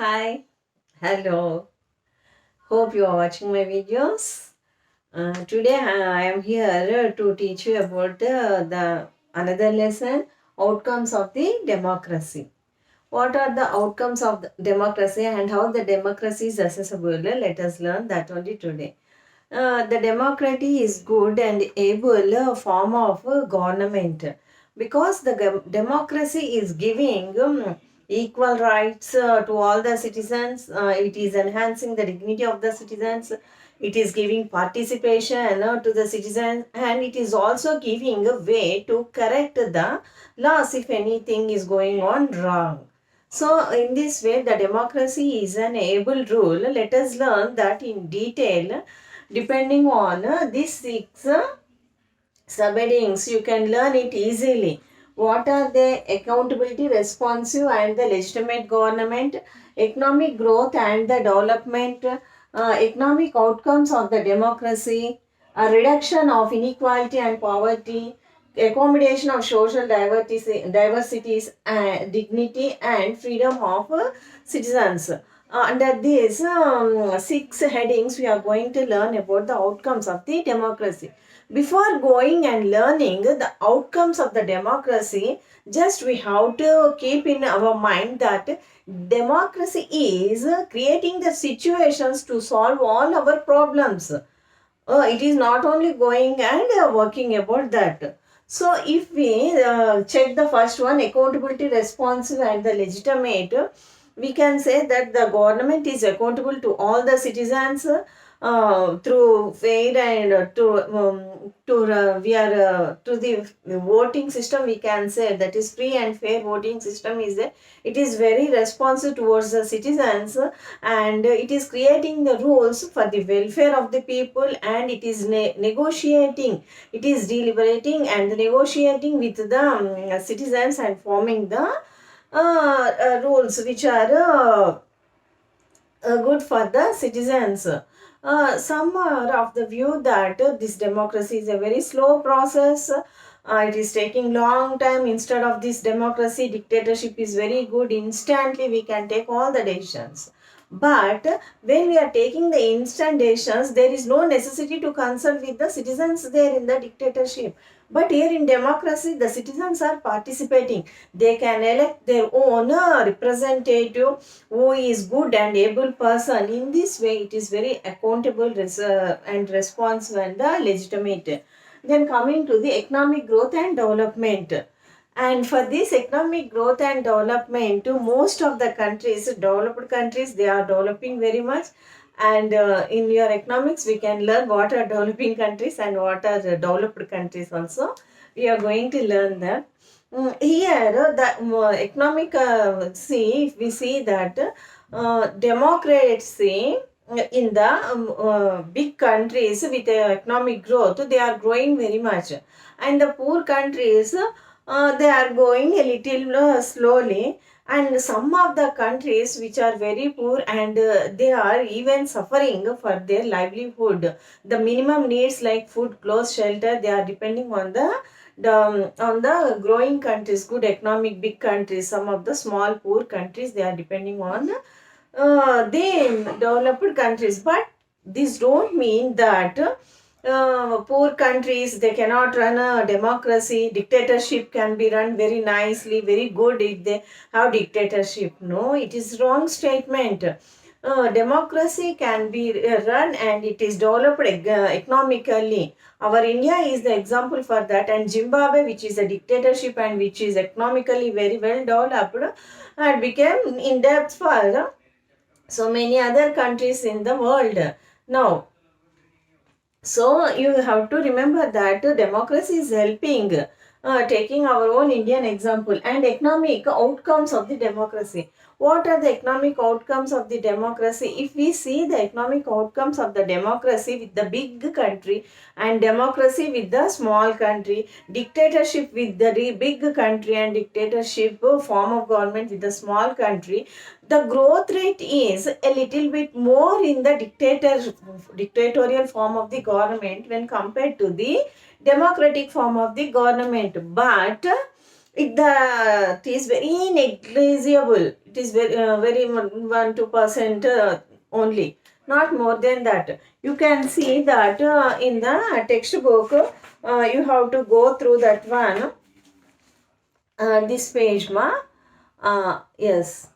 Hi, hello. Hope you are watching my videos. Today I am here to teach you about the another lesson, outcomes of the democracy. What are the outcomes of the democracy and how the democracy is accessible? Let us learn that only today. The democracy is good and able form of government because the democracy is giving equal rights to all the citizens. It is enhancing the dignity of the citizens. It is giving participation to the citizens, and it is also giving a way to correct the laws if anything is going on wrong. So, in this way, the democracy is an able rule. Let us learn that in detail. Depending on these six subheadings, you can learn it easily. What are the accountability, responsive, and the legitimate government, economic growth and the development, economic outcomes of the democracy, a reduction of inequality and poverty, accommodation of social diversities, dignity, and freedom of citizens. Under these six headings, we are going to learn about the outcomes of the democracy. Before going and learning the outcomes of the democracy, just we have to keep in our mind that democracy is creating the situations to solve all our problems. It is not only going and working about that. So, if we check the first one, accountability, responsive, and the legitimate, we can say that the government is accountable to all the citizens through fair and to we are to the voting system. We can say that is free and fair voting system is there. It is very responsive towards the citizens, and it is creating the rules for the welfare of the people, and it is negotiating, it is deliberating and negotiating with the citizens and forming the rules which are good for the citizens. Some are of the view that this democracy is a very slow process. It is taking long time. Instead of this democracy, dictatorship is very good. Instantly, we can take all the decisions. But when we are taking the instant decisions, there is no necessity to consult with the citizens there in the dictatorship. But here in democracy, the citizens are participating. They can elect their own representative who is good and able person. In this way, it is very accountable and responsive and legitimate. Then coming to the economic growth and development. And for this economic growth and development, to most of the countries, developed countries, they are developing very much. And in your economics, we can learn what are developing countries and what are developed countries also. We are going to learn that. Here, the economic, see, if we see that democracy in the big countries with economic growth, they are growing very much. And the poor countries, they are going a little slowly. And some of the countries which are very poor and they are even suffering for their livelihood. The minimum needs like food, clothes, shelter, they are depending on the growing countries, good economic big countries. Some of the small poor countries, they are depending on the developed countries. But this don't mean that poor countries, they cannot run a democracy. Dictatorship can be run very nicely, very good if they have dictatorship. No, it is wrong statement. Democracy can be run and it is developed economically. Our India is the example for that, and Zimbabwe, which is a dictatorship and which is economically very well developed, and became in depth for so many other countries in the world. Now, so you have to remember that democracy is helping, taking our own Indian example, and economic outcomes of the democracy. What are the economic outcomes of the democracy? If we see the economic outcomes of the democracy with the big country and democracy with the small country, dictatorship with the big country and dictatorship form of government with the small country, the growth rate is a little bit more in the dictatorial form of the government when compared to the democratic form of the government. But it is very negligible. It is very 1-2% only, not more than that. You can see that in the textbook. You have to go through that one. This page, ma. Yes.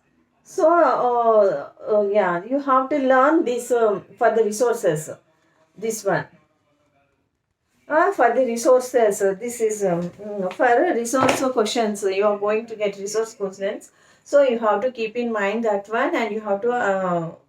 So, yeah, you have to learn this for the resources. This one. For the resources, this is for resource questions. You are going to get resource questions. So you have to keep in mind that one and you have to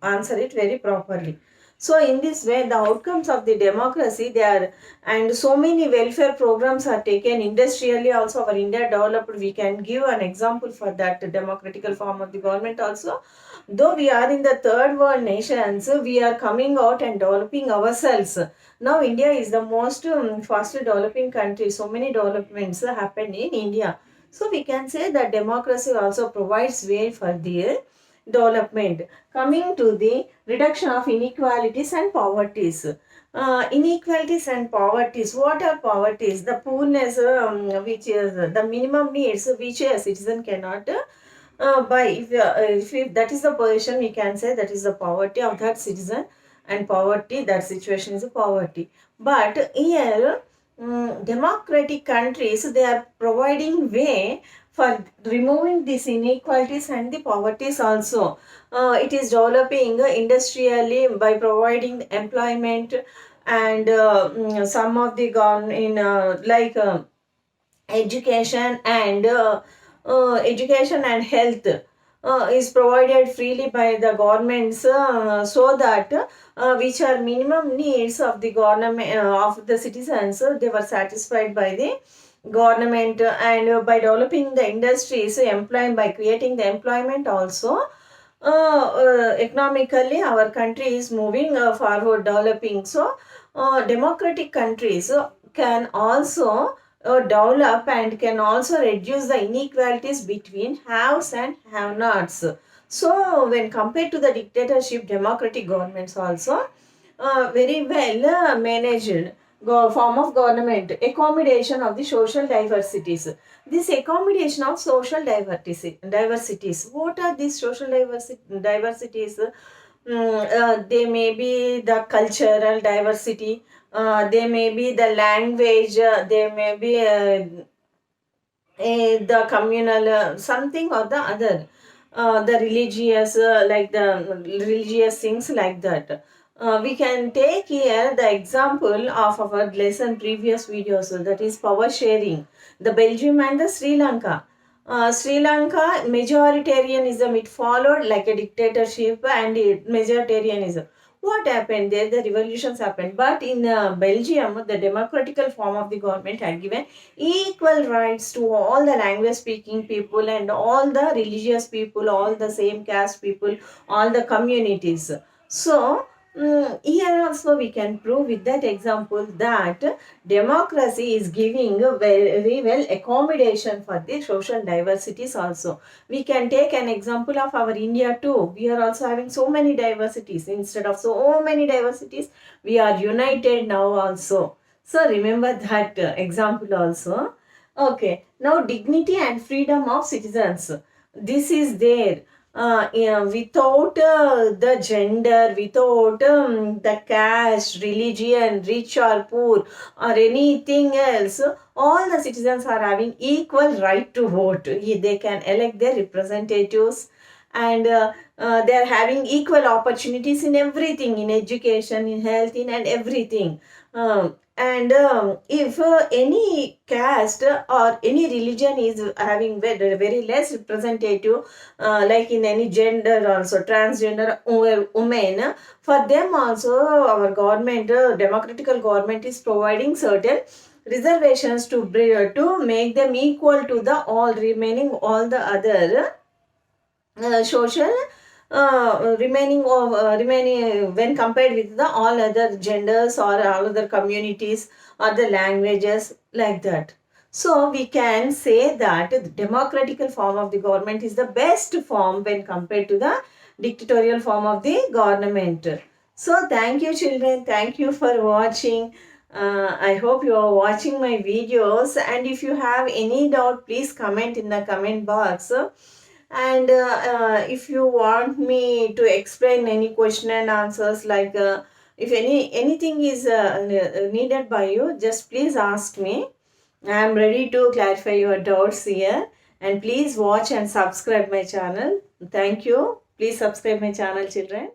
answer it very properly. So in this way, the outcomes of the democracy, they are, and so many welfare programs are taken industrially also. Our India developed, we can give an example for that democratical form of the government also. Though we are in the third world nations, we are coming out and developing ourselves. Now India is the most fastest developing country. So many developments happened in India. So we can say that democracy also provides way for the development. Coming to the reduction of inequalities and poverties. Inequalities and poverties. What are poverties? The poorness, which is the minimum needs which a citizen cannot buy. If that is the position, we can say that is the poverty of that citizen, and poverty, that situation is a poverty. But here, democratic countries, they are providing way for removing these inequalities and the poverties also. It is developing industrially by providing employment, and some of the gone in like education and education and health is provided freely by the governments, so that which are minimum needs of the government, of the citizens, they were satisfied by the government. And by developing the industries, employing, by creating the employment also, economically our country is moving forward, developing. So democratic countries can also develop and can also reduce the inequalities between haves and have-nots. So when compared to the dictatorship, democratic governments also very well managed form of government, accommodation of the social diversities. This accommodation of social diversities. What are these social diversities? They may be the cultural diversity, they may be the language, they may be the communal, something or the other, the religious, like the religious things like that. We can take here the example of our lesson previous videos, that is power sharing, the Belgium and the Sri Lanka. Sri Lanka, majoritarianism, it followed like a dictatorship, and majoritarianism. What happened there? The revolutions happened. But in Belgium, the democratical form of the government had given equal rights to all the language speaking people and all the religious people, all the same caste people, all the communities. So here also we can prove with that example that democracy is giving a very well accommodation for the social diversities also. We can take an example of our India too. We are also having so many diversities. Instead of so many diversities, we are united now also. So remember that example also. Okay, now dignity and freedom of citizens. This is there. Yeah, without the gender, without the caste, religion, rich or poor, or anything else, all the citizens are having equal right to vote. They can elect their representatives, and they are having equal opportunities in everything, in education, in health, in and everything. And if any caste or any religion is having very less representative, like in any gender also, transgender or women, for them also our government, democratical government is providing certain reservations to make them equal to the all remaining, all the other social remaining when compared with the all other genders or all other communities or the languages, like that. So we can say that the democratical form of the government is the best form when compared to the dictatorial form of the government. So thank you children, thank you for watching. I hope you are watching my videos, and if you have any doubt, please comment in the comment box. And if you want me to explain any question and answers, like if anything is needed by you, just please ask me. I am ready to clarify your doubts here. And please watch and subscribe my channel. Thank you. Please subscribe my channel, children.